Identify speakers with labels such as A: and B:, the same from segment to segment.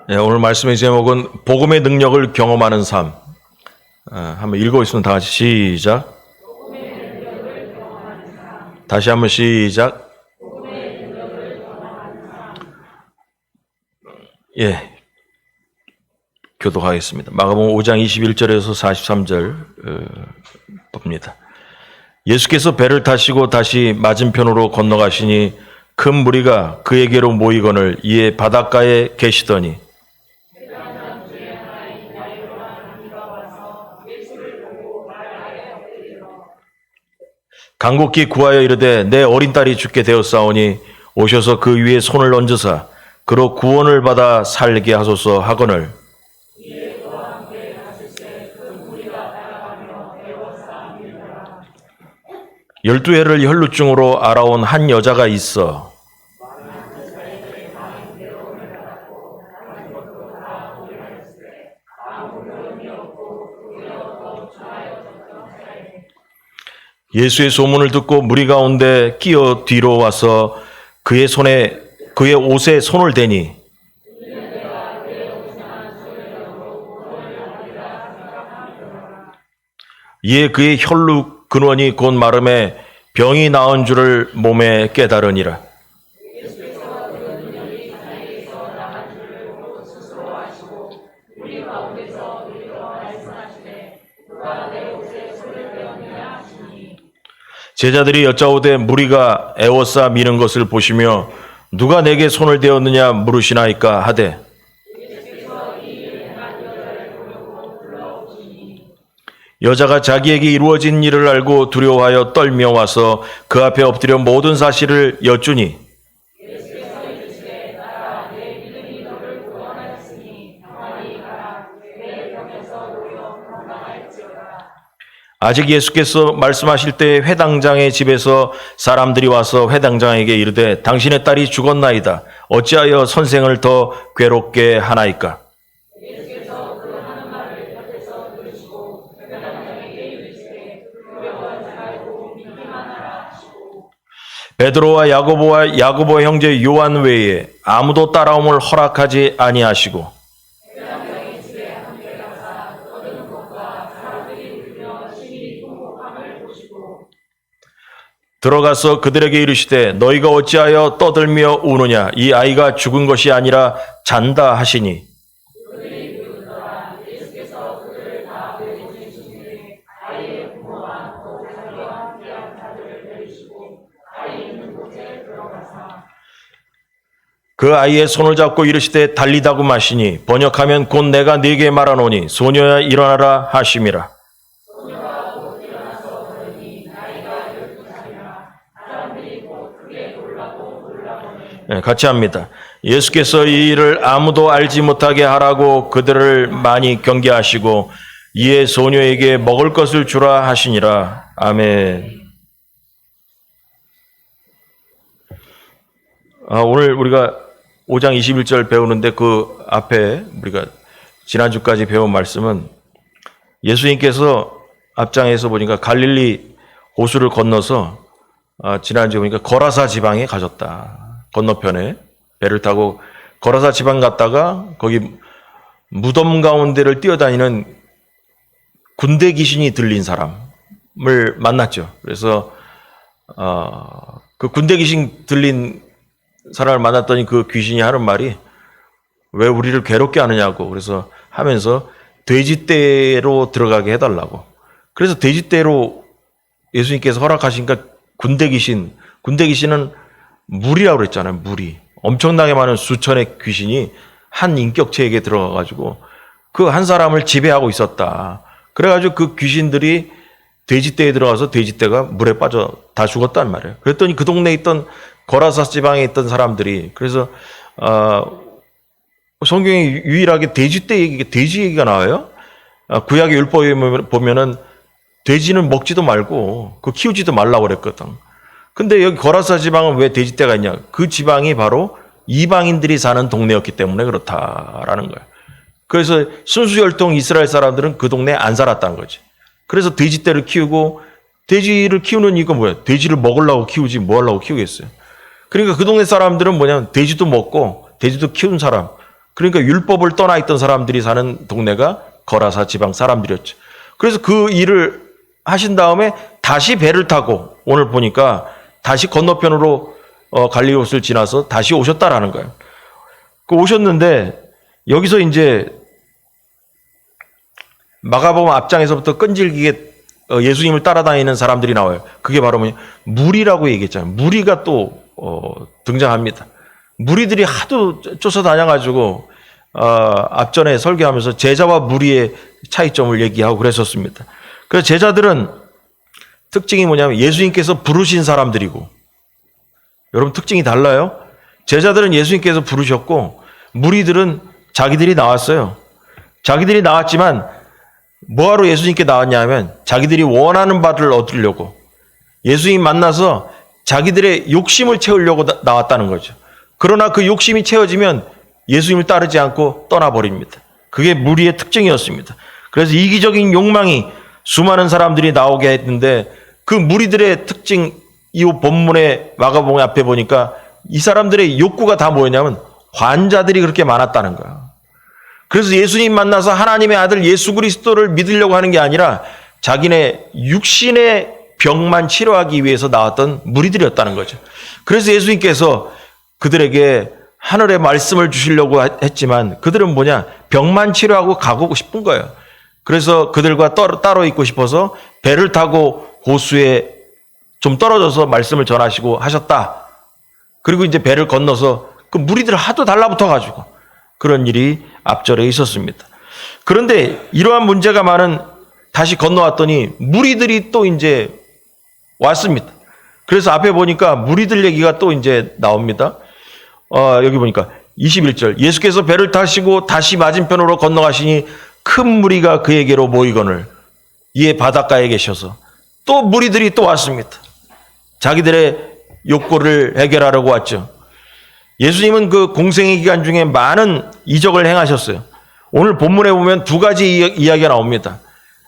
A: 네, 오늘 말씀의 제목은 복음의 능력을 경험하는 삶. 한번 읽어보겠습니다. 다 같이 시작. 다시 한번 시작. 예, 교독하겠습니다. 마가복음 5장 21절에서 43절 봅니다. 예수께서 배를 타시고 다시 맞은편으로 건너가시니 큰 무리가 그에게로 모이거늘 이에 바닷가에 계시더니 간곡히 구하여 이르되 내 어린 딸이 죽게 되었사오니 오셔서 그 위에 손을 얹으사 그로 구원을 받아 살게 하소서 하거늘 열두 해를 혈루증으로 알아온 한 여자가 있어 예수의 소문을 듣고 무리 가운데 끼어 뒤로 와서 그의 옷에 손을 대니 이에 그의 혈루 근원이 곧 마름에 병이 나은 줄을 몸에 깨달으니라. 제자들이 여짜오되 무리가 애워싸 미는 것을 보시며 누가 내게 손을 대었느냐 물으시나이까 하되 여자가 자기에게 이루어진 일을 알고 두려워하여 떨며 와서 그 앞에 엎드려 모든 사실을 여쭈니 아직 예수께서 말씀하실 때 회당장의 집에서 사람들이 와서 회당장에게 이르되 당신의 딸이 죽었나이다. 어찌하여 선생을 더 괴롭게 하나이까? 베드로와 야고보 형제 요한 외에 아무도 따라옴을 허락하지 아니하시고 들어가서 그들에게 이르시되 너희가 어찌하여 떠들며 우느냐 이 아이가 죽은 것이 아니라 잔다 하시니 그 아이의 손을 잡고 이르시되 달리다고 마시니 번역하면 곧 내가 네게 말하노니 소녀야 일어나라 하심이라. 네, 같이 합니다. 예수께서 이 일을 아무도 알지 못하게 하라고 그들을 많이 경계하시고 이에 소녀에게 먹을 것을 주라 하시니라. 아멘. 오늘 우리가 5장 21절 배우는데 그 앞에 우리가 지난주까지 배운 말씀은 예수님께서 앞장에서 보니까 갈릴리 호수를 건너서 지난주에 보니까 거라사 지방에 가셨다. 건너편에 배를 타고 거라사 지방 갔다가 거기 무덤 가운데를 뛰어다니는 군대 귀신이 들린 사람을 만났죠. 그래서 그 군대 귀신 들린 사람을 만났더니 그 귀신이 하는 말이 왜 우리를 괴롭게 하느냐고 그래서 하면서 돼지떼로 들어가게 해달라고. 그래서 돼지떼로 예수님께서 허락하시니까 군대 귀신은 무리라고 그랬잖아요. 무리. 엄청나게 많은 수천의 귀신이 한 인격체에게 들어가가지고 그 한 사람을 지배하고 있었다. 그래가지고 그 귀신들이 돼지떼에 들어가서 돼지떼가 물에 빠져 다 죽었단 말이에요. 그랬더니 그 동네에 있던 거라사 지방에 있던 사람들이 그래서 성경에 유일하게 돼지 얘기가 나와요. 구약의 율법에 보면은 돼지는 먹지도 말고 그 키우지도 말라고 그랬거든. 근데 여기 거라사 지방은 왜 돼지떼가 있냐? 그 지방이 바로 이방인들이 사는 동네였기 때문에 그렇다라는 거예요. 그래서 순수혈통 이스라엘 사람들은 그 동네에 안 살았다는 거지. 그래서 돼지떼를 키우고 돼지를 키우는 이유가 뭐야? 돼지를 먹으려고 키우지 뭐 하려고 키우겠어요. 그러니까 그 동네 사람들은 뭐냐면 돼지도 먹고 돼지도 키운 사람 그러니까 율법을 떠나 있던 사람들이 사는 동네가 거라사 지방 사람들이었죠. 그래서 그 일을 하신 다음에 다시 배를 타고 오늘 보니까 다시 건너편으로 갈릴리호수를 지나서 다시 오셨다라는 거예요. 그 오셨는데 여기서 이제 마가복음 앞장에서부터 끈질기게 예수님을 따라다니는 사람들이 나와요. 그게 바로 뭐냐? 무리라고 얘기했잖아요. 무리가 또 등장합니다. 무리들이 하도 쫓아다녀가지고 앞전에 설교하면서 제자와 무리의 차이점을 얘기하고 그랬었습니다. 그래서 제자들은 특징이 뭐냐면 예수님께서 부르신 사람들이고, 여러분 특징이 달라요. 제자들은 예수님께서 부르셨고 무리들은 자기들이 나왔어요. 자기들이 나왔지만 뭐하러 예수님께 나왔냐 하면 자기들이 원하는 바를 얻으려고, 예수님 만나서 자기들의 욕심을 채우려고 나왔다는 거죠. 그러나 그 욕심이 채워지면 예수님을 따르지 않고 떠나버립니다. 그게 무리의 특징이었습니다. 그래서 이기적인 욕망이 수많은 사람들이 나오게 했는데 그 무리들의 특징, 이 본문의 마가복음 앞에 보니까 이 사람들의 욕구가 다 뭐였냐면 환자들이 그렇게 많았다는 거야. 그래서 예수님 만나서 하나님의 아들 예수 그리스도를 믿으려고 하는 게 아니라 자기네 육신의 병만 치료하기 위해서 나왔던 무리들이었다는 거죠. 그래서 예수님께서 그들에게 하늘의 말씀을 주시려고 했지만 그들은 뭐냐? 병만 치료하고 가고 싶은 거예요. 그래서 그들과 따로 있고 싶어서 배를 타고 호수에 좀 떨어져서 말씀을 전하시고 하셨다. 그리고 이제 배를 건너서 그 무리들 하도 달라붙어가지고 그런 일이 앞절에 있었습니다. 그런데 이러한 문제가 많은 다시 건너왔더니 무리들이 또 이제 왔습니다. 그래서 앞에 보니까 무리들 얘기가 또 이제 나옵니다. 여기 보니까 21절 예수께서 배를 타시고 다시 맞은편으로 건너가시니 큰 무리가 그에게로 모이거늘 이에 바닷가에 계셔서 또 무리들이 또 왔습니다. 자기들의 욕구를 해결하려고 왔죠. 예수님은 그 공생의 기간 중에 많은 이적을 행하셨어요. 오늘 본문에 보면 두 가지 이야기가 나옵니다.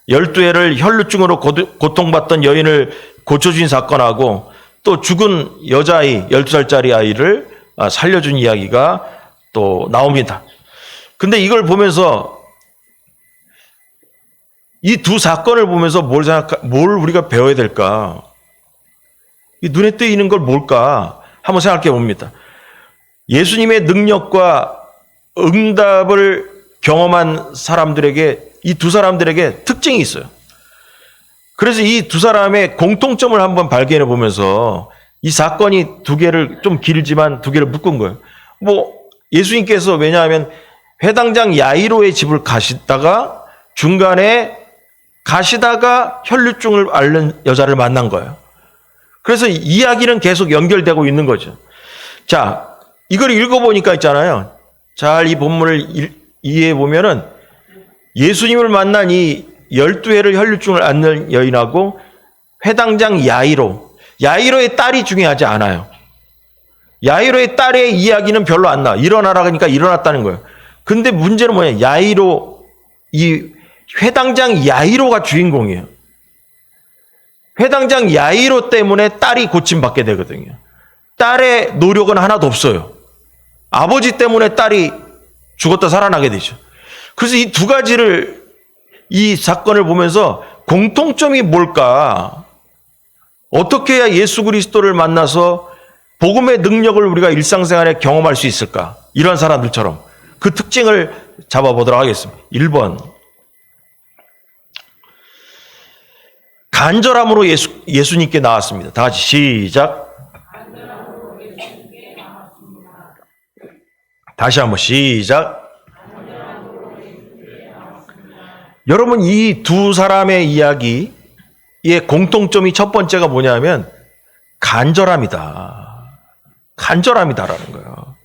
A: 12해를 혈루증으로 고통받던 여인을 고쳐준 사건하고 또 죽은 여자아이 12살짜리 아이를 살려준 이야기가 또 나옵니다. 근데 이걸 보면서 이 두 사건을 보면서 뭘 우리가 배워야 될까? 이 눈에 띄는 걸 뭘까? 한번 생각해 봅니다. 예수님의 능력과 응답을 경험한 사람들에게, 이 두 사람들에게 특징이 있어요. 그래서 이 두 사람의 공통점을 한번 발견해 보면서 이 사건이 두 개를 좀 길지만 두 개를 묶은 거예요. 예수님께서 왜냐하면 회당장 야이로의 집을 가시다가 중간에 가시다가 혈루증을 앓는 여자를 만난 거예요. 그래서 이야기는 계속 연결되고 있는 거죠. 자, 이걸 읽어보니까 있잖아요. 잘 이 본문을 이해해 보면은 예수님을 만난 이 12해를 혈루증을 앓는 여인하고 회당장 야이로의 딸이 중요하지 않아요. 야이로의 딸의 이야기는 별로 안 나와. 일어나라 그러니까 일어났다는 거예요. 근데 문제는 뭐냐? 이 회당장 야이로가 주인공이에요. 회당장 야이로 때문에 딸이 고침받게 되거든요. 딸의 노력은 하나도 없어요. 아버지 때문에 딸이 죽었다 살아나게 되죠. 그래서 이 두 가지를, 이 사건을 보면서 공통점이 뭘까? 어떻게 해야 예수 그리스도를 만나서 복음의 능력을 우리가 일상생활에 경험할 수 있을까? 이런 사람들처럼 그 특징을 잡아보도록 하겠습니다. 1번. 간절함으로 예수님께 나왔습니다. 다 같이 시작. 다시 한번 시작. 여러분, 이 두 사람의 이야기의 공통점이 첫 번째가 뭐냐면 간절함이다. 간절함이다라는 거예요.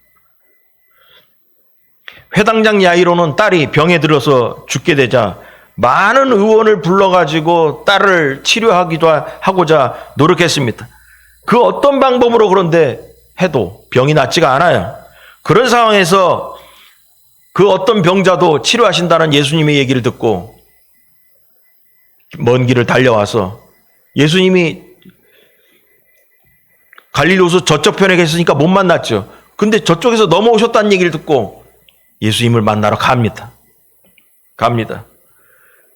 A: 회당장 야이로는 딸이 병에 들어서 죽게 되자 많은 의원을 불러가지고 딸을 치료하기도 하고자 노력했습니다. 그 어떤 방법으로 그런데 해도 병이 낫지가 않아요. 그런 상황에서 그 어떤 병자도 치료하신다는 예수님의 얘기를 듣고 먼 길을 달려와서 예수님이 갈릴리 호수 저쪽 편에 계시니까 못 만났죠. 근데 저쪽에서 넘어오셨다는 얘기를 듣고 예수님을 만나러 갑니다.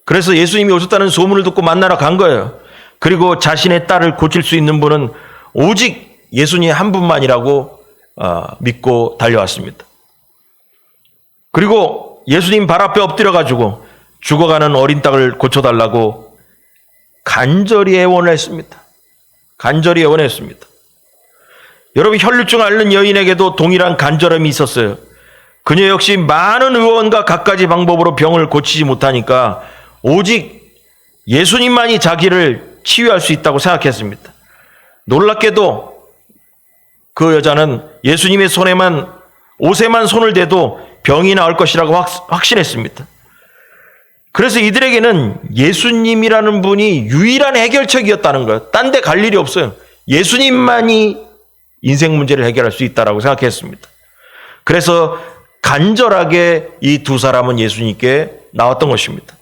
A: 그래서 예수님이 오셨다는 소문을 듣고 만나러 간 거예요. 그리고 자신의 딸을 고칠 수 있는 분은 오직 예수님 한 분만이라고 믿고 달려왔습니다. 그리고 예수님 발 앞에 엎드려가지고 죽어가는 어린 딸을 고쳐달라고 간절히 애원했습니다. 여러분, 혈루증 앓는 여인에게도 동일한 간절함이 있었어요. 그녀 역시 많은 의원과 갖가지 방법으로 병을 고치지 못하니까 오직 예수님만이 자기를 치유할 수 있다고 생각했습니다. 놀랍게도 그 여자는 예수님의 옷에만 손을 대도 병이 나을 것이라고 확신했습니다. 그래서 이들에게는 예수님이라는 분이 유일한 해결책이었다는 거예요. 딴 데 갈 일이 없어요. 예수님만이 인생 문제를 해결할 수 있다고 생각했습니다. 그래서 간절하게 이 두 사람은 예수님께 나왔던 것입니다.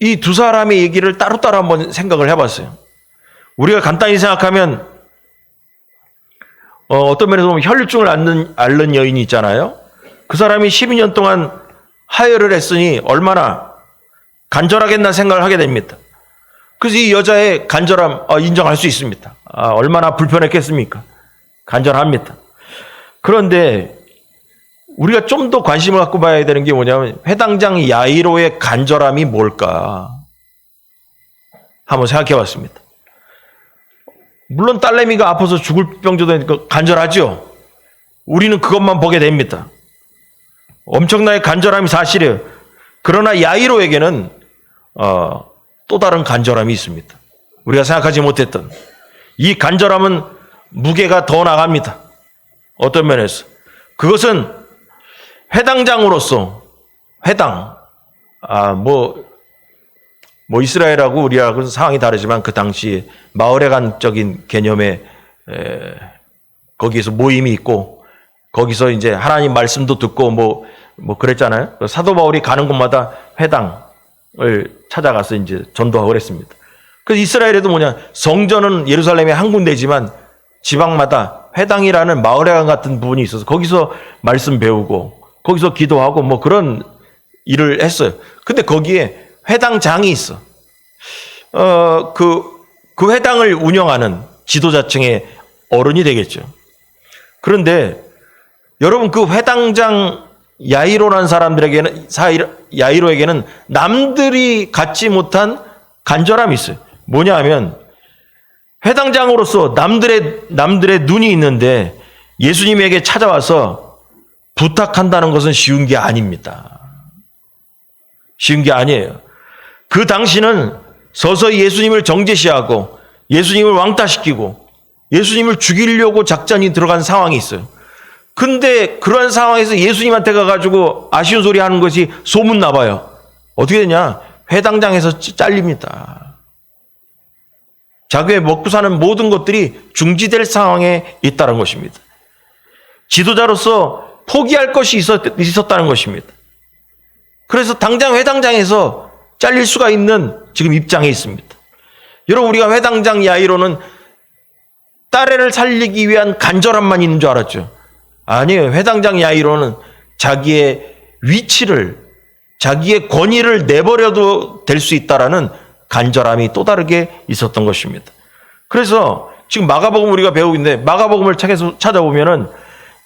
A: 이 두 사람의 얘기를 따로따로 한번 생각을 해봤어요. 우리가 간단히 생각하면 어떤 면에서 보면 혈루증을 앓는 여인이 있잖아요. 그 사람이 12년 동안 하혈을 했으니 얼마나 간절하겠나 생각을 하게 됩니다. 그래서 이 여자의 간절함 인정할 수 있습니다. 얼마나 불편했겠습니까? 간절합니다. 그런데 우리가 좀 더 관심을 갖고 봐야 되는 게 뭐냐면 회당장 야이로의 간절함이 뭘까 한번 생각해 봤습니다. 물론 딸내미가 아파서 죽을 병조도 되니까 간절하죠. 우리는 그것만 보게 됩니다. 엄청나게 간절함이 사실이에요. 그러나 야이로에게는 또 다른 간절함이 있습니다. 우리가 생각하지 못했던 이 간절함은 무게가 더 나갑니다. 어떤 면에서 그것은 회당장으로서 이스라엘하고 우리하고는 상황이 다르지만 그 당시 마을회관적인 개념의 거기에서 모임이 있고 거기서 이제 하나님 말씀도 듣고 뭐 그랬잖아요. 사도 바울이 가는 곳마다 회당을 찾아가서 이제 전도하고 그랬습니다. 그래서 이스라엘에도 성전은 예루살렘의 한 군데지만 지방마다 회당이라는 마을회관 같은 부분이 있어서 거기서 말씀 배우고 거기서 기도하고 그런 일을 했어요. 근데 거기에 회당장이 있어. 그 회당을 운영하는 지도자층의 어른이 되겠죠. 그런데 여러분, 그 회당장 야이로에게는 남들이 갖지 못한 간절함이 있어요. 뭐냐 하면 회당장으로서 남들의 눈이 있는데 예수님에게 찾아와서 부탁한다는 것은 쉬운 게 아닙니다. 쉬운 게 아니에요. 그 당시는 서서히 예수님을 정죄시하고 예수님을 왕따시키고 예수님을 죽이려고 작전이 들어간 상황이 있어요. 근데 그러한 상황에서 예수님한테 가가지고 아쉬운 소리 하는 것이 소문나봐요. 어떻게 되냐? 회당장에서 잘립니다. 자기의 먹고 사는 모든 것들이 중지될 상황에 있다는 것입니다. 지도자로서 포기할 것이 있었다는 것입니다. 그래서 당장 회당장에서 잘릴 수가 있는 지금 입장에 있습니다. 여러분, 우리가 회당장 야이로는 딸애를 살리기 위한 간절함만 있는 줄 알았죠. 아니에요. 회당장 야이로는 자기의 위치를, 자기의 권위를 내버려도 될 수 있다라는 간절함이 또 다르게 있었던 것입니다. 그래서 지금 마가복음 우리가 배우고 있는데 마가복음을 책에서 찾아보면은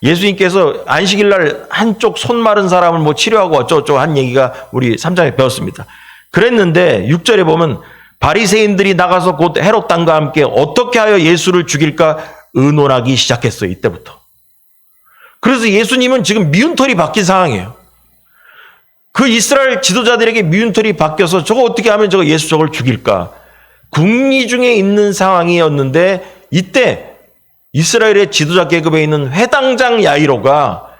A: 예수님께서 안식일 날 한쪽 손 마른 사람을 치료하고 어쩌고저쩌고 한 얘기가 우리 3장에 배웠습니다. 그랬는데 6절에 보면 바리새인들이 나가서 곧 헤롯 당과 함께 어떻게 하여 예수를 죽일까 의논하기 시작했어요. 이때부터. 그래서 예수님은 지금 미운털이 바뀐 상황이에요. 그 이스라엘 지도자들에게 미운털이 바뀌어서 저거 어떻게 하면 예수 저걸 죽일까 궁리 중에 있는 상황이었는데 이때 이스라엘의 지도자 계급에 있는 회당장 야이로가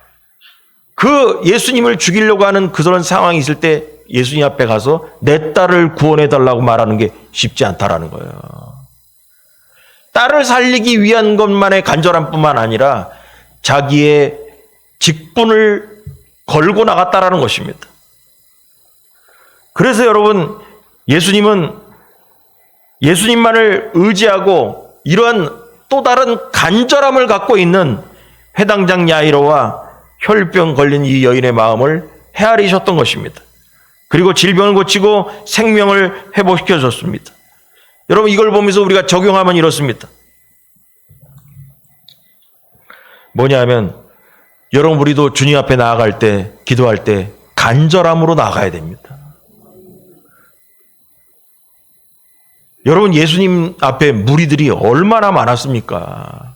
A: 그 예수님을 죽이려고 하는 그런 상황이 있을 때 예수님 앞에 가서 내 딸을 구원해달라고 말하는 게 쉽지 않다라는 거예요. 딸을 살리기 위한 것만의 간절함뿐만 아니라 자기의 직분을 걸고 나갔다라는 것입니다. 그래서 여러분, 예수님만을 의지하고 이러한 또 다른 간절함을 갖고 있는 회당장 야이로와 혈병 걸린 이 여인의 마음을 헤아리셨던 것입니다. 그리고 질병을 고치고 생명을 회복시켜 줬습니다. 여러분, 이걸 보면서 우리가 적용하면 이렇습니다. 뭐냐면 여러분, 우리도 주님 앞에 나아갈 때, 기도할 때 간절함으로 나가야 됩니다. 여러분, 예수님 앞에 무리들이 얼마나 많았습니까?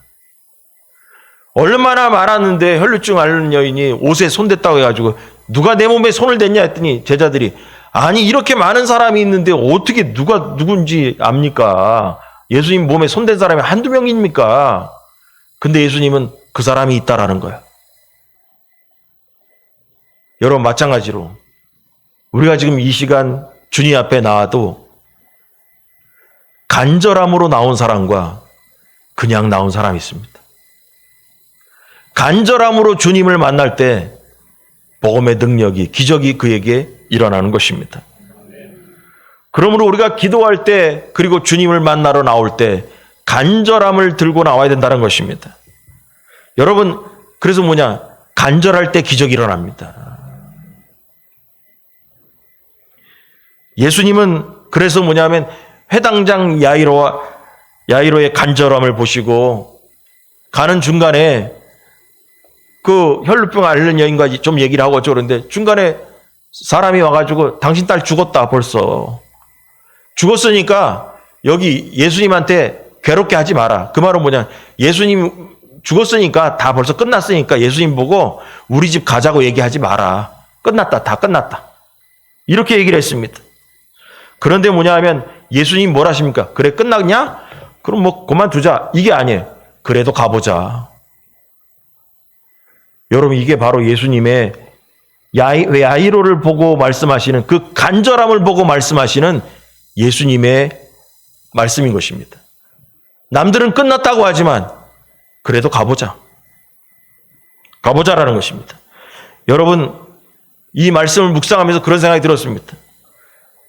A: 얼마나 많았는데 혈루증 앓는 여인이 옷에 손댔다고 해가지고 누가 내 몸에 손을 댔냐 했더니 제자들이, 아니 이렇게 많은 사람이 있는데 어떻게 누가 누군지 압니까? 예수님 몸에 손댄 사람이 한두 명입니까? 근데 예수님은 그 사람이 있다라는 거야. 여러분, 마찬가지로 우리가 지금 이 시간 주님 앞에 나와도 간절함으로 나온 사람과 그냥 나온 사람이 있습니다. 간절함으로 주님을 만날 때 복음의 능력이, 기적이 그에게 일어나는 것입니다. 그러므로 우리가 기도할 때, 그리고 주님을 만나러 나올 때 간절함을 들고 나와야 된다는 것입니다. 여러분, 그래서 뭐냐? 간절할 때 기적이 일어납니다. 예수님은 그래서 뭐냐면 회당장 야이로의 간절함을 보시고 가는 중간에 그 혈루병 앓는 여인과 좀 얘기를 하고 그러는데 중간에 사람이 와가지고 당신 딸 죽었다, 벌써 죽었으니까 여기 예수님한테 괴롭게 하지 마라. 그 말은 뭐냐, 예수님 죽었으니까 다 벌써 끝났으니까 예수님 보고 우리 집 가자고 얘기하지 마라. 끝났다, 다 끝났다, 이렇게 얘기를 했습니다. 그런데 뭐냐 하면 예수님 뭘 하십니까? 그래, 끝났냐? 그럼 뭐 그만두자, 이게 아니에요. 그래도 가보자. 여러분, 이게 바로 예수님의 야이로를 보고 말씀하시는, 그 간절함을 보고 말씀하시는 예수님의 말씀인 것입니다. 남들은 끝났다고 하지만 그래도 가보자. 가보자라는 것입니다. 여러분, 이 말씀을 묵상하면서 그런 생각이 들었습니다.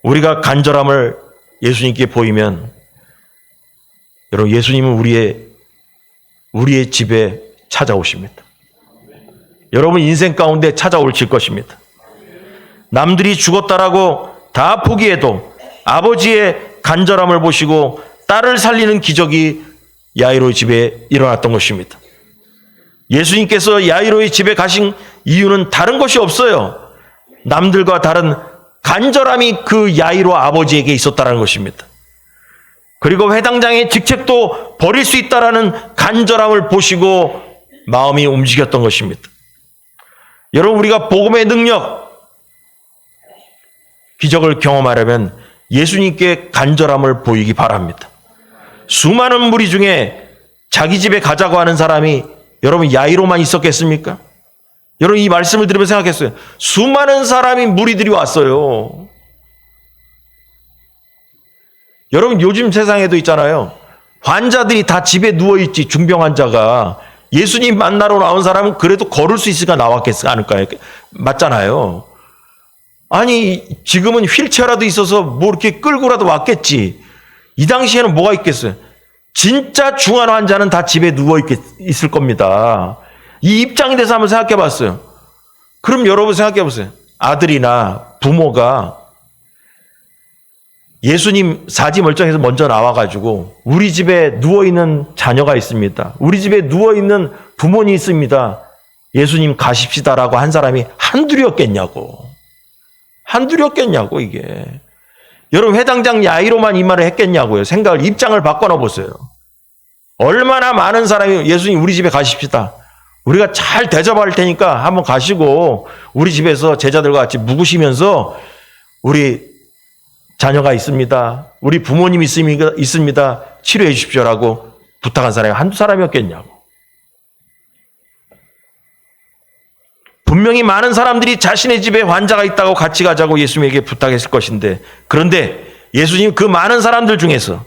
A: 우리가 간절함을 예수님께 보이면, 여러분, 예수님은 우리의 집에 찾아오십니다. 여러분 인생 가운데 찾아오실 것입니다. 남들이 죽었다라고 다 포기해도 아버지의 간절함을 보시고 딸을 살리는 기적이 야이로의 집에 일어났던 것입니다. 예수님께서 야이로의 집에 가신 이유는 다른 것이 없어요. 남들과 다른 간절함이 그 야이로 아버지에게 있었다는 것입니다. 그리고 회당장의 직책도 버릴 수 있다라는 간절함을 보시고 마음이 움직였던 것입니다. 여러분, 우리가 복음의 능력, 기적을 경험하려면 예수님께 간절함을 보이기 바랍니다. 수많은 무리 중에 자기 집에 가자고 하는 사람이 여러분 야이로만 있었겠습니까? 여러분, 이 말씀을 들으면 생각했어요. 수많은 사람이, 무리들이 왔어요. 여러분, 요즘 세상에도 있잖아요. 환자들이 다 집에 누워있지. 중병 환자가. 예수님 만나러 나온 사람은 그래도 걸을 수 있을까 나왔겠어 않을까요? 맞잖아요. 아니, 지금은 휠체어라도 있어서 뭐 이렇게 끌고라도 왔겠지. 이 당시에는 뭐가 있겠어요? 진짜 중환 환자는 다 집에 있을 겁니다. 이 입장이 돼서 한번 생각해 봤어요. 그럼 여러분 생각해 보세요. 아들이나 부모가 예수님 사지 멀쩡해서 먼저 나와가지고 우리 집에 누워있는 자녀가 있습니다. 우리 집에 누워있는 부모님이 있습니다. 예수님 가십시다라고 한 사람이 한둘이었겠냐고. 한둘이었겠냐고, 이게. 여러분, 회당장 야이로만 이 말을 했겠냐고요. 입장을 바꿔놔 보세요. 얼마나 많은 사람이 예수님 우리 집에 가십시다. 우리가 잘 대접할 테니까 한번 가시고 우리 집에서 제자들과 같이 묵으시면서 우리 자녀가 있습니다. 우리 부모님이 있습니다. 치료해 주십시오라고 부탁한 사람이 한두 사람이었겠냐고. 분명히 많은 사람들이 자신의 집에 환자가 있다고 같이 가자고 예수님에게 부탁했을 것인데, 그런데 예수님 그 많은 사람들 중에서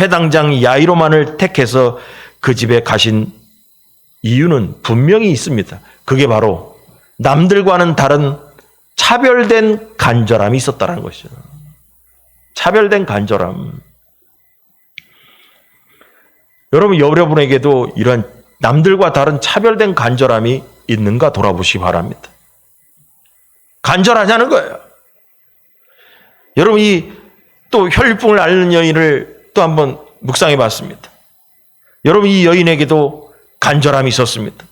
A: 회당장 야이로만을 택해서 그 집에 가신 이유는 분명히 있습니다. 그게 바로 남들과는 다른 차별된 간절함이 있었다는 것이죠. 차별된 간절함. 여러분, 여러분에게도 이런 남들과 다른 차별된 간절함이 있는가 돌아보시기 바랍니다. 간절하냐는 거예요. 여러분, 이 또 혈육병을 앓는 여인을 또 한번 묵상해 봤습니다. 여러분, 이 여인에게도 간절함이 있었습니다.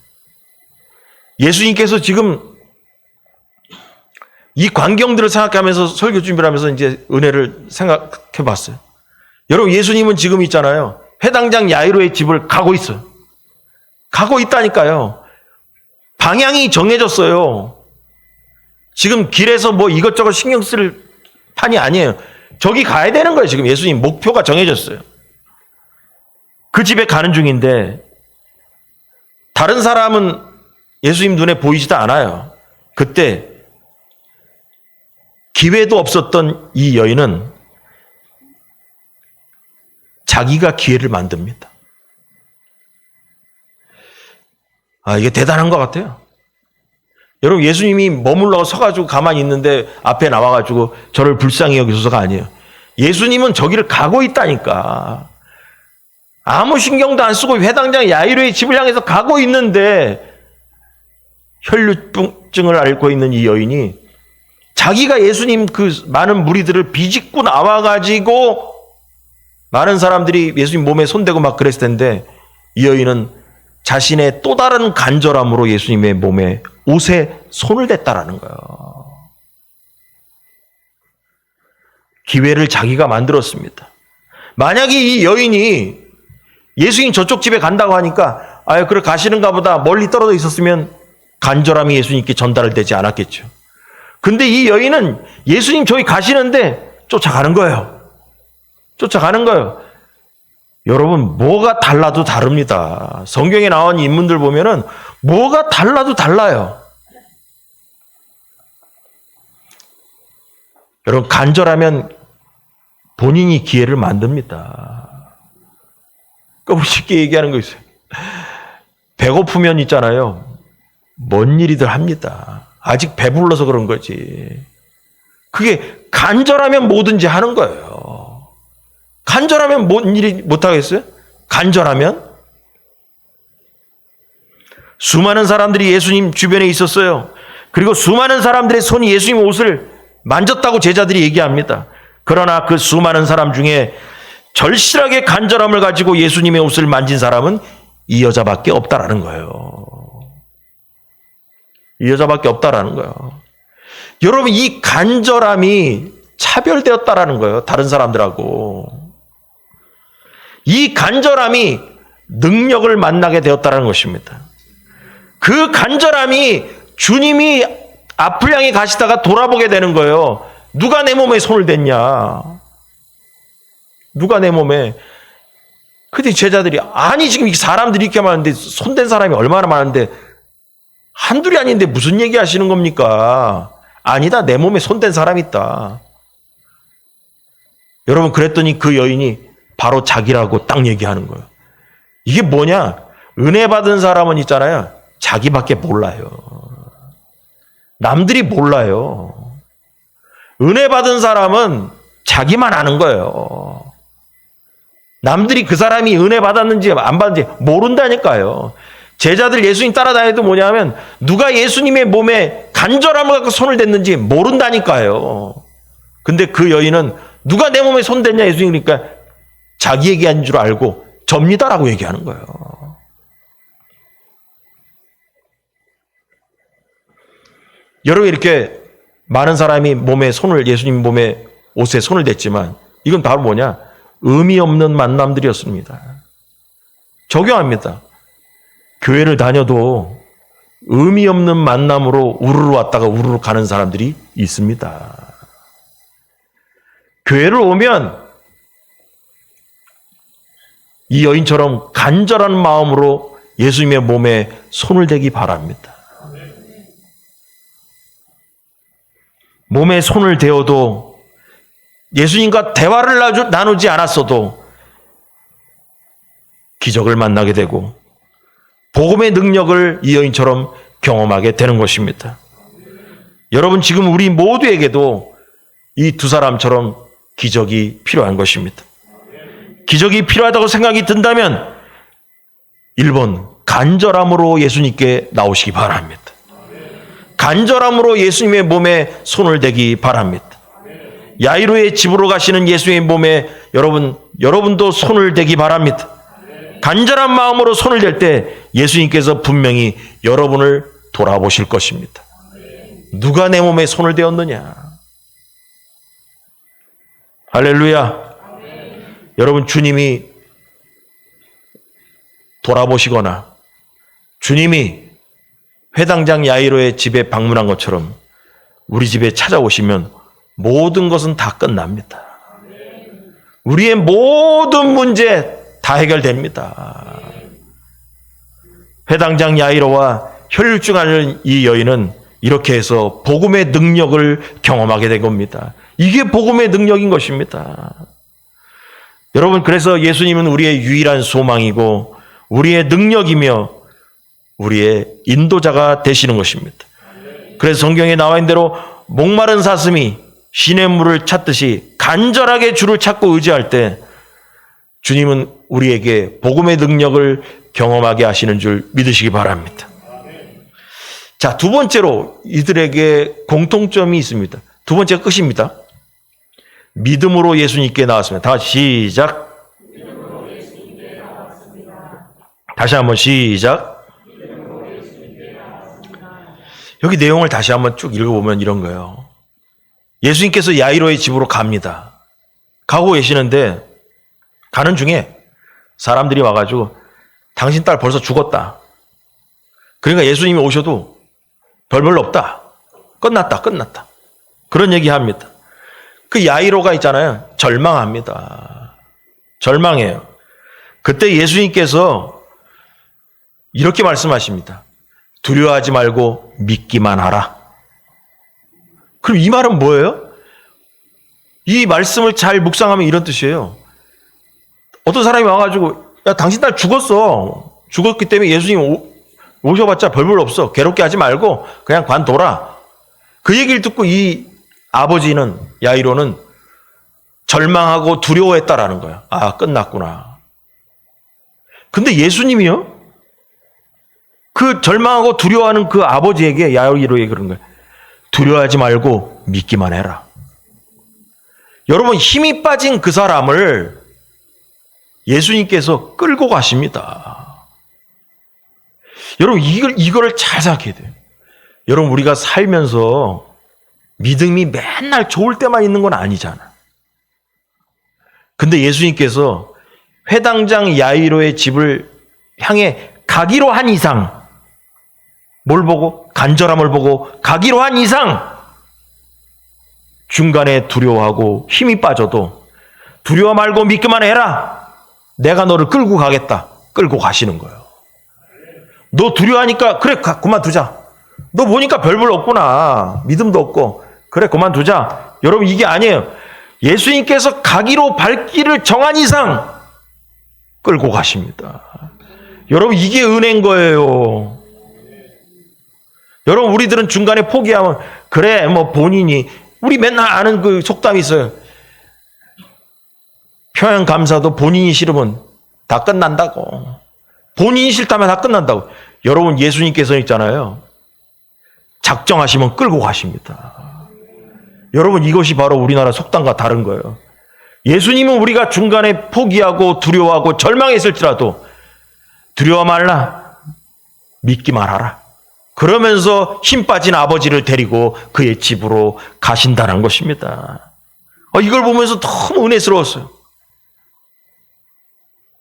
A: 예수님께서 지금 이 광경들을 생각하면서 설교 준비를 하면서 이제 은혜를 생각해 봤어요. 여러분, 예수님은 지금 있잖아요. 회당장 야이로의 집을 가고 있어요. 가고 있다니까요. 방향이 정해졌어요. 지금 길에서 뭐 이것저것 신경 쓸 판이 아니에요. 저기 가야 되는 거예요. 지금 예수님 목표가 정해졌어요. 그 집에 가는 중인데 다른 사람은 예수님 눈에 보이지도 않아요. 그때 기회도 없었던 이 여인은 자기가 기회를 만듭니다. 이게 대단한 것 같아요. 여러분, 예수님이 머물러 서가지고 가만히 있는데 앞에 나와가지고 저를 불쌍히 여기소서가 아니에요. 예수님은 저기를 가고 있다니까. 아무 신경도 안 쓰고 회당장 야이로의 집을 향해서 가고 있는데 혈류증을 앓고 있는 이 여인이 자기가 예수님 그 많은 무리들을 비집고 나와가지고 많은 사람들이 예수님 몸에 손대고 막 그랬을 텐데 이 여인은 자신의 또 다른 간절함으로 예수님의 몸에 옷에 손을 댔다라는 거예요. 기회를 자기가 만들었습니다. 만약에 이 여인이 예수님 저쪽 집에 간다고 하니까 그래 가시는가 보다 멀리 떨어져 있었으면 간절함이 예수님께 전달을 되지 않았겠죠. 근데 이 여인은 예수님 저기 가시는데 쫓아가는 거예요. 쫓아가는 거예요. 여러분, 뭐가 달라도 다릅니다. 성경에 나온 인물들 보면은 뭐가 달라도 달라요. 여러분, 간절하면 본인이 기회를 만듭니다. 그러니까 쉽게 얘기하는 거 있어요. 배고프면 있잖아요. 뭔 일이든 합니다. 아직 배불러서 그런 거지. 그게 간절하면 뭐든지 하는 거예요. 간절하면 뭔 일이 못하겠어요? 간절하면? 수많은 사람들이 예수님 주변에 있었어요. 그리고 수많은 사람들의 손이 예수님 옷을 만졌다고 제자들이 얘기합니다. 그러나 그 수많은 사람 중에 절실하게 간절함을 가지고 예수님의 옷을 만진 사람은 이 여자밖에 없다라는 거예요. 이 여자밖에 없다라는 거예요. 여러분, 이 간절함이 차별되었다라는 거예요. 다른 사람들하고. 이 간절함이 능력을 만나게 되었다는 것입니다. 그 간절함이 주님이 앞을 향해 가시다가 돌아보게 되는 거예요. 누가 내 몸에 손을 댔냐? 누가 내 몸에? 그때 제자들이 아니 지금 사람들이 이렇게 많은데 손댄 사람이 얼마나 많은데 한둘이 아닌데 무슨 얘기 하시는 겁니까? 아니다, 내 몸에 손댄 사람이 있다. 여러분, 그랬더니 그 여인이 바로 자기라고 딱 얘기하는 거예요. 이게 뭐냐? 은혜 받은 사람은 있잖아요. 자기밖에 몰라요. 남들이 몰라요. 은혜 받은 사람은 자기만 아는 거예요. 남들이 그 사람이 은혜 받았는지 안 받았는지 모른다니까요. 제자들 예수님 따라다녀도 뭐냐면 누가 예수님의 몸에 간절함을 갖고 손을 댔는지 모른다니까요. 근데 그 여인은 누가 내 몸에 손 댔냐 예수님 그러니까 자기 얘기한 줄 알고 접니다라고 얘기하는 거예요. 여러분, 이렇게 많은 사람이 몸에 손을 예수님 몸에 옷에 손을 댔지만 이건 바로 뭐냐? 의미 없는 만남들이었습니다. 적용합니다. 교회를 다녀도 의미 없는 만남으로 우르르 왔다가 우르르 가는 사람들이 있습니다. 교회를 오면 이 여인처럼 간절한 마음으로 예수님의 몸에 손을 대기 바랍니다. 몸에 손을 대어도 예수님과 대화를 나누지 않았어도 기적을 만나게 되고 복음의 능력을 이 여인처럼 경험하게 되는 것입니다. 여러분, 지금 우리 모두에게도 이 두 사람처럼 기적이 필요한 것입니다. 기적이 필요하다고 생각이 든다면 1번 간절함으로 예수님께 나오시기 바랍니다. 간절함으로 예수님의 몸에 손을 대기 바랍니다. 야이로의 집으로 가시는 예수의 몸에 여러분도 손을 대기 바랍니다. 간절한 마음으로 손을 댈 때 예수님께서 분명히 여러분을 돌아보실 것입니다. 누가 내 몸에 손을 대었느냐? 할렐루야. 여러분, 주님이 돌아보시거나 주님이 회당장 야이로의 집에 방문한 것처럼 우리 집에 찾아오시면 모든 것은 다 끝납니다. 우리의 모든 문제 다 해결됩니다. 회당장 야이로와 혈류증하는 이 여인은 이렇게 해서 복음의 능력을 경험하게 된 겁니다. 이게 복음의 능력인 것입니다. 여러분, 그래서 예수님은 우리의 유일한 소망이고 우리의 능력이며 우리의 인도자가 되시는 것입니다. 그래서 성경에 나와 있는 대로 목마른 사슴이 시냇물을 찾듯이 간절하게 주를 찾고 의지할 때 주님은 우리에게 복음의 능력을 경험하게 하시는 줄 믿으시기 바랍니다. 자, 두 번째로 이들에게 공통점이 있습니다. 두 번째 끝입니다. 믿음으로 예수님께 나왔습니다. 다 같이 시작. 다시 한번 시작. 여기 내용을 다시 한번 쭉 읽어보면 이런 거예요. 예수님께서 야이로의 집으로 갑니다. 가고 계시는데 가는 중에 사람들이 와가지고 당신 딸 벌써 죽었다. 그러니까 예수님이 오셔도 별로 없다. 끝났다. 그런 얘기합니다. 그 야이로가 있잖아요. 절망합니다. 절망해요. 그때 예수님께서 이렇게 말씀하십니다. 두려워하지 말고 믿기만 하라. 그럼 이 말은 뭐예요? 이 말씀을 잘 묵상하면 이런 뜻이에요. 어떤 사람이 와가지고 야, 당신 딸 죽었어. 죽었기 때문에 예수님 오셔봤자 별볼 없어. 괴롭게 하지 말고 그냥 관둬라. 그 얘기를 듣고 이 아버지는, 야이로는 절망하고 두려워했다라는 거야. 아, 끝났구나. 근데 예수님이요? 그 절망하고 두려워하는 그 아버지에게, 야이로에게 그런 거야. 두려워하지 말고 믿기만 해라. 여러분, 힘이 빠진 그 사람을 예수님께서 끌고 가십니다. 여러분, 이거를 잘 생각해야 돼요. 여러분, 우리가 살면서 믿음이 맨날 좋을 때만 있는 건 아니잖아. 근데 예수님께서 회당장 야이로의 집을 향해 가기로 한 이상, 뭘 보고? 간절함을 보고 가기로 한 이상 중간에 두려워하고 힘이 빠져도 두려워 말고 믿기만 해라. 내가 너를 끌고 가겠다. 끌고 가시는 거예요. 너 두려워하니까 그래 그만두자. 너 보니까 별볼 없구나. 믿음도 없고 그래 그만두자. 여러분, 이게 아니에요. 예수님께서 가기로 발길을 정한 이상 끌고 가십니다. 여러분, 이게 은혜인 거예요. 여러분, 우리들은 중간에 포기하면 그래 뭐 본인이, 우리 맨날 아는 그 속담이 있어요. 평양 감사도 본인이 싫으면 다 끝난다고. 본인이 싫다면 다 끝난다고. 여러분, 예수님께서 있잖아요. 작정하시면 끌고 가십니다. 여러분, 이것이 바로 우리나라 속담과 다른 거예요. 예수님은 우리가 중간에 포기하고 두려워하고 절망했을지라도 두려워 말라. 믿기만 하라. 그러면서 힘 빠진 아버지를 데리고 그의 집으로 가신다는 것입니다. 이걸 보면서 너무 은혜스러웠어요.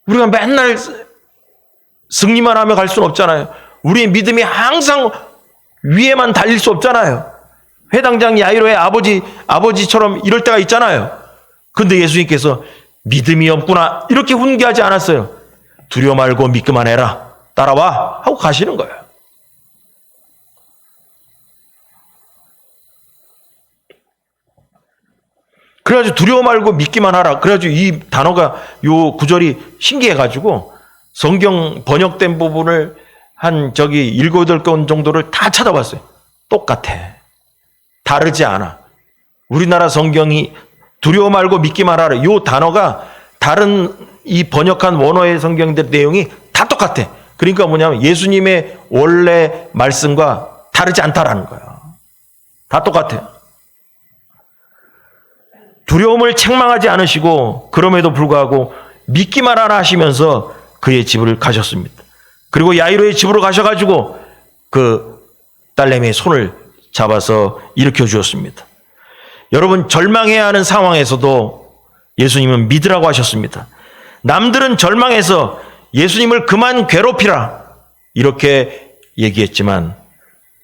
A: 우리가 맨날 승리만 하며 갈 수는 없잖아요. 우리의 믿음이 항상 위에만 달릴 수 없잖아요. 회당장 야이로의 아버지처럼 이럴 때가 있잖아요. 근데 예수님께서 믿음이 없구나 이렇게 훈계하지 않았어요. 두려워 말고 믿기만 해라. 따라와 하고 가시는 거예요. 그래가지고 두려워 말고 믿기만 하라. 그래가지고 이 단어가, 요 구절이 신기해가지고 성경 번역된 부분을 한 7, 8권 정도를 다 찾아봤어요. 똑같아. 다르지 않아. 우리나라 성경이 두려워 말고 믿기만 하라. 요 단어가 다른 이 번역한 원어의 성경들 내용이 다 똑같아. 그러니까 뭐냐면 예수님의 원래 말씀과 다르지 않다라는 거야. 다 똑같아요. 두려움을 책망하지 않으시고 그럼에도 불구하고 믿기만 하라 하시면서 그의 집을 가셨습니다. 그리고 야이로의 집으로 가셔가지고 그 딸내미의 손을 잡아서 일으켜 주었습니다. 여러분, 절망해야 하는 상황에서도 예수님은 믿으라고 하셨습니다. 남들은 절망해서 예수님을 그만 괴롭히라 이렇게 얘기했지만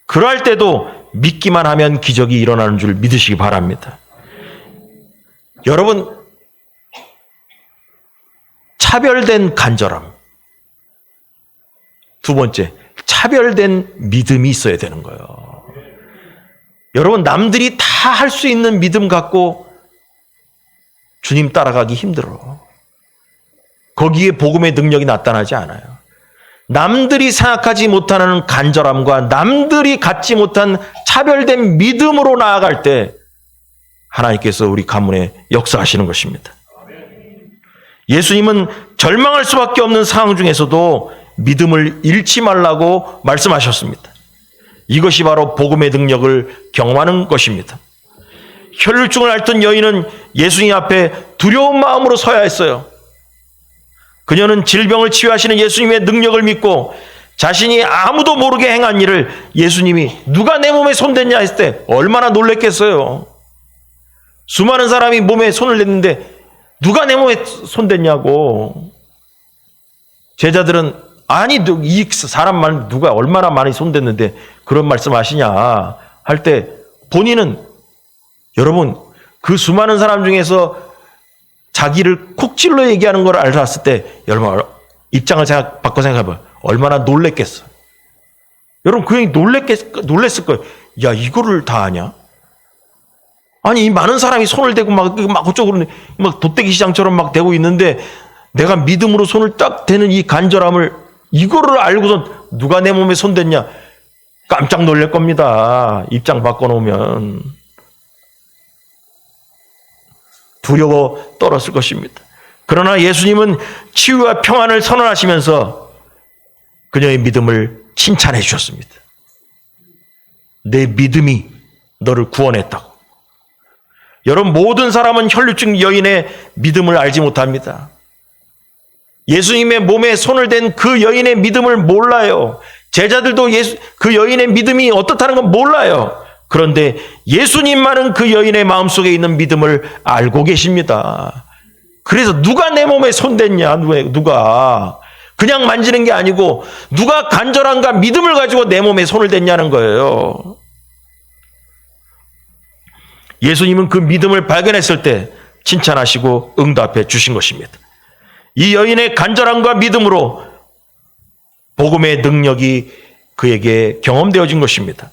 A: 그러할 때도 믿기만 하면 기적이 일어나는 줄 믿으시기 바랍니다. 여러분, 차별된 간절함. 두 번째, 차별된 믿음이 있어야 되는 거예요. 여러분, 남들이 다 할 수 있는 믿음 갖고 주님 따라가기 힘들어. 거기에 복음의 능력이 나타나지 않아요. 남들이 생각하지 못하는 간절함과 남들이 갖지 못한 차별된 믿음으로 나아갈 때 하나님께서 우리 가문에 역사하시는 것입니다. 예수님은 절망할 수밖에 없는 상황 중에서도 믿음을 잃지 말라고 말씀하셨습니다. 이것이 바로 복음의 능력을 경험하는 것입니다. 혈루증을 앓던 여인은 예수님 앞에 두려운 마음으로 서야 했어요. 그녀는 질병을 치유하시는 예수님의 능력을 믿고 자신이 아무도 모르게 행한 일을 예수님이 누가 내 몸에 손댔냐 했을 때 얼마나 놀랬겠어요. 수많은 사람이 몸에 손을 댔는데 누가 내 몸에 손댔냐고. 제자들은 아니 이 사람만 누가 얼마나 많이 손댔는데 그런 말씀하시냐 할 때 본인은 여러분 그 수많은 사람 중에서 자기를 콕 찔러 얘기하는 걸 알았을 때 여러분 입장을 바꿔 생각해봐요. 얼마나 놀랬겠어. 여러분 그 형이 놀랬을 거예요. 야 이거를 다 아냐? 아니 이 많은 사람이 손을 대고 막 그쪽으로 막 돗대기 시장처럼 막 대고 있는데 내가 믿음으로 손을 딱 대는 이 간절함을 이거를 알고선 누가 내 몸에 손댔냐? 깜짝 놀랄 겁니다. 입장 바꿔놓으면. 두려워 떨었을 것입니다. 그러나 예수님은 치유와 평안을 선언하시면서 그녀의 믿음을 칭찬해 주셨습니다. 내 믿음이 너를 구원했다고. 여러분 모든 사람은 혈루증 여인의 믿음을 알지 못합니다. 예수님의 몸에 손을 댄 그 여인의 믿음을 몰라요. 제자들도 그 여인의 믿음이 어떻다는 건 몰라요. 그런데 예수님만은 그 여인의 마음속에 있는 믿음을 알고 계십니다. 그래서 누가 내 몸에 손댔냐? 누가? 그냥 만지는 게 아니고 누가 간절함과 믿음을 가지고 내 몸에 손을 댔냐는 거예요. 예수님은 그 믿음을 발견했을 때 칭찬하시고 응답해 주신 것입니다. 이 여인의 간절함과 믿음으로 복음의 능력이 그에게 경험되어진 것입니다.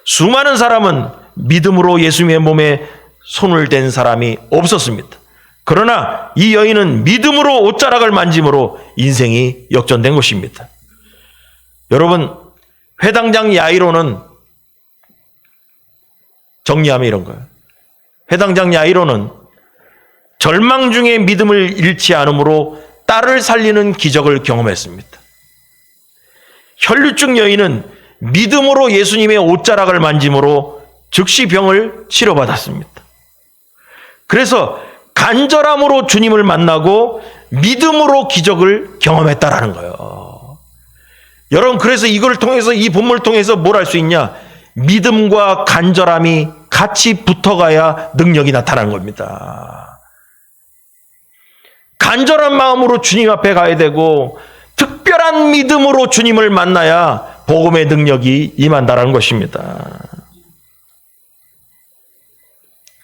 A: 수많은 사람은 믿음으로 예수님의 몸에 손을 댄 사람이 없었습니다. 그러나 이 여인은 믿음으로 옷자락을 만짐으로 인생이 역전된 것입니다. 여러분, 회당장 야이로는 정리하면 이런 거예요. 회당장 야이로는 절망 중에 믿음을 잃지 않으므로 딸을 살리는 기적을 경험했습니다. 혈루증 여인은 믿음으로 예수님의 옷자락을 만짐으로 즉시 병을 치료받았습니다. 그래서 간절함으로 주님을 만나고 믿음으로 기적을 경험했다라는 거예요. 여러분 그래서 이걸 통해서 이 본문을 통해서 뭘 할 수 있냐? 믿음과 간절함이 같이 붙어가야 능력이 나타나는 겁니다. 간절한 마음으로 주님 앞에 가야 되고 특별한 믿음으로 주님을 만나야 복음의 능력이 임한다는 것입니다.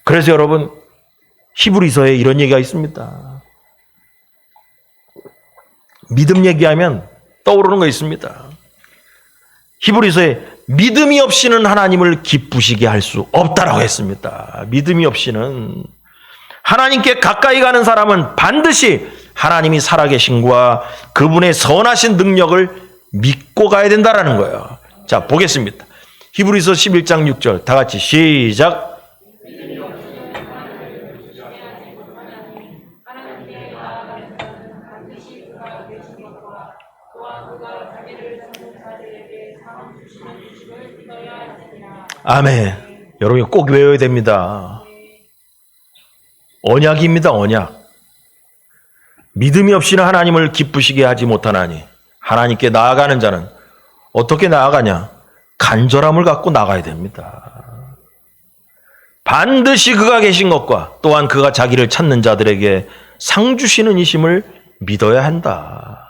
A: 그래서 여러분 히브리서에 이런 얘기가 있습니다. 믿음 얘기하면 떠오르는 거 있습니다. 히브리서에 믿음이 없이는 하나님을 기쁘시게 할 수 없다라고 했습니다. 믿음이 없이는 하나님께 가까이 가는 사람은 반드시 하나님이 살아계신과 그분의 선하신 능력을 믿고 가야 된다라는 거예요. 자, 보겠습니다. 히브리서 11장 6절 다 같이 시작. 아멘. 여러분이 꼭 외워야 됩니다. 언약입니다. 언약. 믿음이 없이는 하나님을 기쁘시게 하지 못하나니 하나님께 나아가는 자는 어떻게 나아가냐? 간절함을 갖고 나가야 됩니다. 반드시 그가 계신 것과 또한 그가 자기를 찾는 자들에게 상 주시는 이심을 믿어야 한다.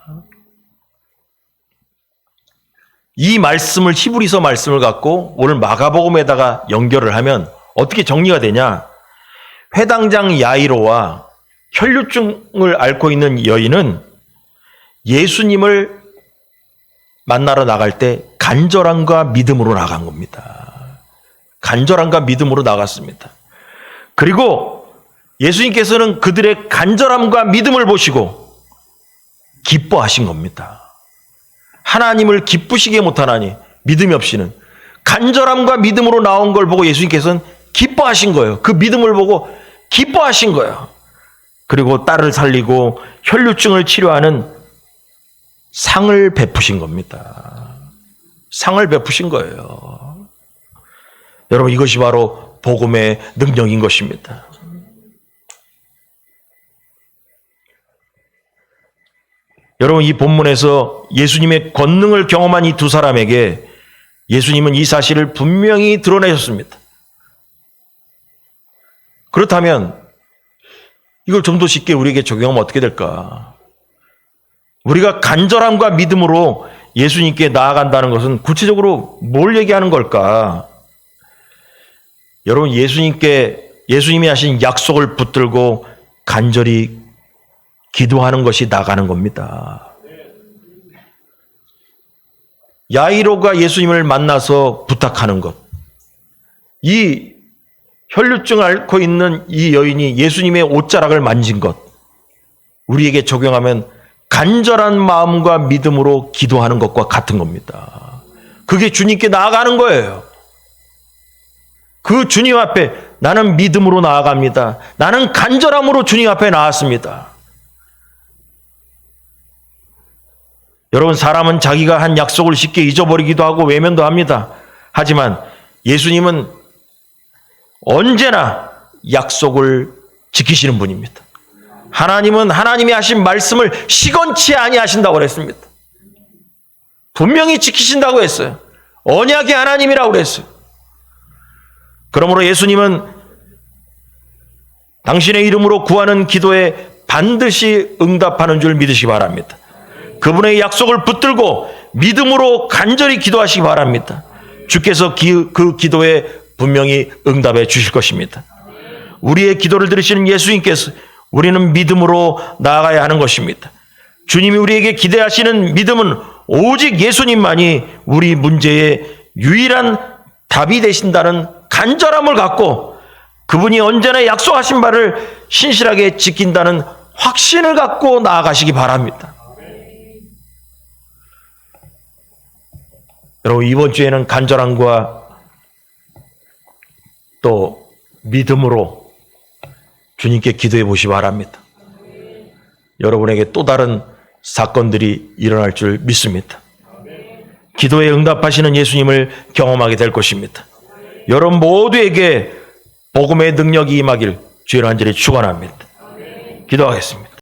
A: 이 말씀을, 히브리서 말씀을 갖고 오늘 마가복음에다가 연결을 하면 어떻게 정리가 되냐? 회당장 야이로와 혈류증을 앓고 있는 여인은 예수님을 만나러 나갈 때 간절함과 믿음으로 나간 겁니다. 간절함과 믿음으로 나갔습니다. 그리고 예수님께서는 그들의 간절함과 믿음을 보시고 기뻐하신 겁니다. 하나님을 기쁘시게 못하나니 믿음이 없이는 간절함과 믿음으로 나온 걸 보고 예수님께서는 기뻐하신 거예요. 그 믿음을 보고 기뻐하신 거예요. 그리고 딸을 살리고 혈류증을 치료하는 상을 베푸신 겁니다. 상을 베푸신 거예요. 여러분, 이것이 바로 복음의 능력인 것입니다. 여러분, 이 본문에서 예수님의 권능을 경험한 이 두 사람에게 예수님은 이 사실을 분명히 드러내셨습니다. 그렇다면 이걸 좀 더 쉽게 우리에게 적용하면 어떻게 될까? 우리가 간절함과 믿음으로 예수님께 나아간다는 것은 구체적으로 뭘 얘기하는 걸까? 여러분, 예수님이 하신 약속을 붙들고 간절히 기도하는 것이 나가는 겁니다. 야이로가 예수님을 만나서 부탁하는 것. 이 혈류증을 앓고 있는 이 여인이 예수님의 옷자락을 만진 것. 우리에게 적용하면 간절한 마음과 믿음으로 기도하는 것과 같은 겁니다. 그게 주님께 나아가는 거예요. 그 주님 앞에 나는 믿음으로 나아갑니다. 나는 간절함으로 주님 앞에 나왔습니다. 여러분, 사람은 자기가 한 약속을 쉽게 잊어버리기도 하고 외면도 합니다. 하지만 예수님은 언제나 약속을 지키시는 분입니다. 하나님은 하나님이 하신 말씀을 시건치 아니하신다고 그랬습니다. 분명히 지키신다고 했어요. 언약의 하나님이라고 그랬어요. 그러므로 예수님은 당신의 이름으로 구하는 기도에 반드시 응답하는 줄 믿으시기 바랍니다. 그분의 약속을 붙들고 믿음으로 간절히 기도하시기 바랍니다. 주께서 그 기도에 분명히 응답해 주실 것입니다. 우리의 기도를 들으시는 예수님께서 우리는 믿음으로 나아가야 하는 것입니다. 주님이 우리에게 기대하시는 믿음은 오직 예수님만이 우리 문제의 유일한 답이 되신다는 간절함을 갖고 그분이 언제나 약속하신 바를 신실하게 지킨다는 확신을 갖고 나아가시기 바랍니다. 여러분, 이번 주에는 간절함과 또 믿음으로 주님께 기도해 보시기 바랍니다. 여러분에게 또 다른 사건들이 일어날 줄 믿습니다. 기도에 응답하시는 예수님을 경험하게 될 것입니다. 여러분 모두에게 복음의 능력이 임하길 주의 간절히 축원합니다. 기도하겠습니다.